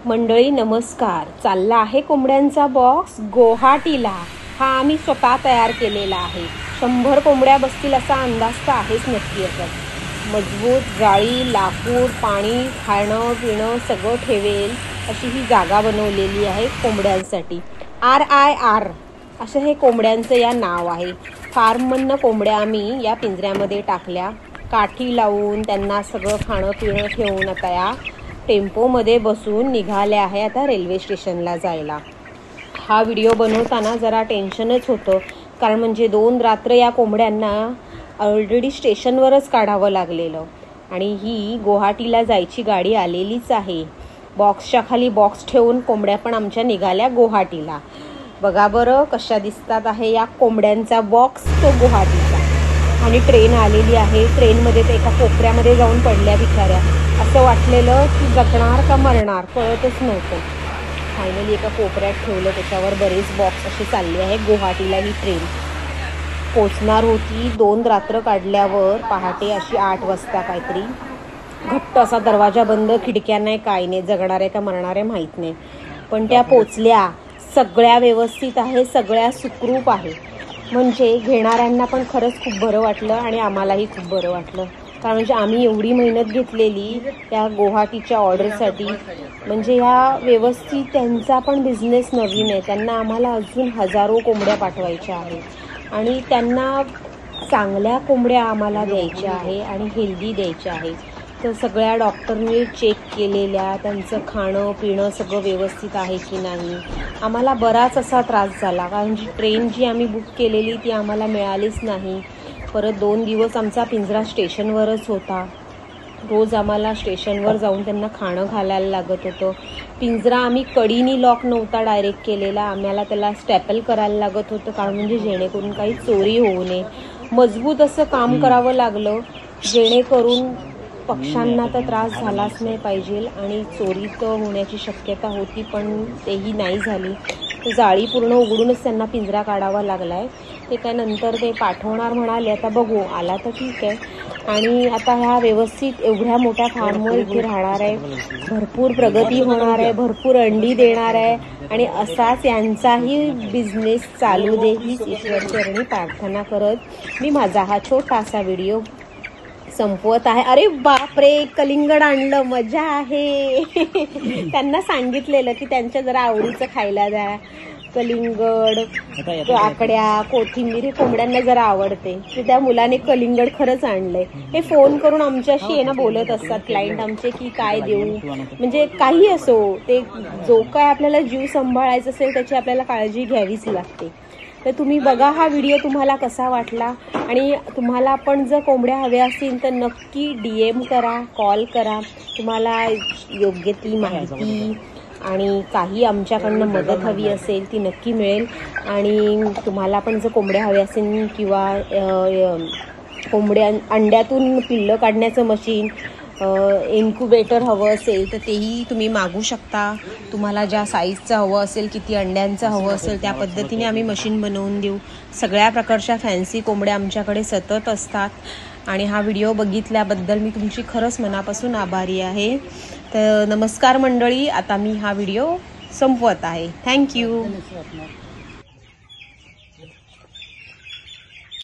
मंडळी नमस्कार. चालला आहे कोंबड्यांचा बॉक्स गुवाहाटीला. हा आम्ही स्वतः तयार केलेला आहे. 100 कोंबड्या बसतील असा अंदाज तर आहेच नक्की. मजबूत जाळी, लाकूड, पाणी, खाणं पिणं सगळं ठेवेल अशी ही जागा बनवलेली आहे कोंबड्यांसाठी. RIR असं हे कोंबड्यांचं या नाव आहे. फार्ममधनं कोंबड्या आम्ही या पिंजऱ्यामध्ये टाकल्या, काठी लावून त्यांना सगळं खाणं पिणं ठेवून आता या टेम्पोमध्ये बसून निघाले आहे आता रेल्वे स्टेशनला जायला. हा व्हिडिओ बनवताना जरा टेन्शनच होतं, कारण म्हणजे 2 रात्र या कोंबड्यांना ऑलरेडी स्टेशनवरच काढावं लागलेलं आणि ही गुवाहाटीला जायची गाडी आलेलीच आहे. बॉक्सच्या खाली बॉक्स ठेवून कोंबड्या पण आमच्या निघाल्या गुवाहाटीला. बघा बरं कशा दिसतात आहे या कोंबड्यांचा बॉक्स तो गुवाहाटीचा. आणि ट्रेन आलेली आहे. ट्रेनमध्ये ते एका कोपऱ्यामध्ये जाऊन पडल्या बिचाऱ्या. असं वाटलेलं की जगणार का मरणार कळतच नव्हतं. फायनली एका कोपऱ्यात ठेवलं, त्याच्यावर बरेच बॉक्स असे चालले आहे. गुवाहाटीला ही ट्रेन पोचणार होती. 2 रात्र काढल्यावर पहाटे अशी 8 वाजता काहीतरी. घट्ट असा दरवाजा बंद, खिडक्या नाही, काय नाही, जगणार आहे का मरणार आहे माहीत नाही. पण त्या पोचल्या. सगळ्या व्यवस्थित आहे, सगळ्या सुखरूप आहे. म्हणजे घेणाऱ्यांना पण खरंच खूप बरं वाटलं आणि आम्हालाही खूप बरं वाटलं. कारण म्हणजे आम्ही एवढी मेहनत घेतलेली त्या गुवाहाटीच्या ऑर्डरसाठी. म्हणजे ह्या व्यवस्थित त्यांचा पण बिझनेस नवीन आहे. त्यांना आम्हाला अजून हजारो कोंबड्या पाठवायच्या आहेत आणि त्यांना चांगल्या कोंबड्या आम्हाला द्यायच्या आहे आणि हेल्दी द्यायच्या आहे. तर सगळ्या डॉक्टरने चेक केलेल्या, त्यांचं खाणं पिणं सगळं व्यवस्थित आहे की नाही. आम्हाला बराच असा त्रास झाला, कारण जी ट्रेन जी आम्ही बुक केलेली ती आम्हाला मिळालीच नाही. परत 2 दिवस आमचा पिंजरा स्टेशनवरच होता. रोज आम्हाला स्टेशनवर जाऊन त्यांना खाणं घालायला लागत होतं. पिंजरा आम्ही कडीनी लॉक नव्हता डायरेक्ट केलेला, आम्हाला त्याला स्टॅपल करायला लागत होतं, कारण म्हणजे जेणेकरून काही चोरी होऊ नये. मजबूत असं काम करावं लागलं जेणेकरून पक्ष्यांना तर त्रास झालाच नाही पाहिजे आणि चोरी तर होण्याची शक्यता होती पण तेही नाही झाली. तर जाळी पूर्ण उघडूनच त्यांना पिंजरा काढावा लागला आहे. ते काय नंतर ते पाठवणार म्हणाले, आता बघू, आला तर ठीक आहे. आणि आता ह्या व्यवस्थित एवढ्या मोठ्या फार्मवर इथे राहणार आहे, भरपूर प्रगती होणार आहे, भरपूर अंडी देणार आहे आणि असाच यांचाही बिझनेस चालू दे हीच ईश्वरचरणी प्रार्थना करत मी माझा हा छोटासा व्हिडिओ संपवत आहे. अरे बापरे, कलिंगड आणलं, मजा आहे. त्यांना सांगितलेलं की त्यांच्या जरा आवडीचं खायला द्या. कलिंगड, काकड्या, कोथिंबीर हे कोंबड्यांना जरा आवडते. तर त्या मुलाने कलिंगड खरंच आणलंय. हे फोन करून आमच्याशी आहे ना बोलत असतात क्लायंट आमचे की काय देऊ, म्हणजे काही असो, ते जो काय आपल्याला जीव सांभाळायचा असेल त्याची आपल्याला काळजी घ्यावीच लागते. तर तुम्ही बघा हा व्हिडिओ, तुम्हाला कसा वाटला आणि तुम्हाला पण जर कोंबड्या हव्या असतील तर नक्की DM करा, कॉल करा. तुम्हाला योग्य ती माहिती आणि काही आमच्याकडनं मदत हवी असेल ती नक्की मिळेल. आणि तुम्हाला पण जर कोंबड्या हव्या असेल किंवा अंड्यातून पिल्लं काढण्याचं मशीन, इन्क्युबेटर हवं असेल तर तेही तुम्ही मागू शकता. तुम्हाला ज्या साईजचं हवं असेल, किती अंड्यांचं हवं असेल त्या पद्धतीने आम्ही मशीन बनवून देऊ. सगळ्या प्रकारच्या फॅन्सी कोंबड्या आमच्याकडे सतत असतात. आणि हा व्हिडिओ बघितल्याबद्दल मी तुमची खरंच मनापासून आभारी आहे. तर नमस्कार मंडळी, आता मी हा व्हिडिओ संपवत आहे. थँक्यू.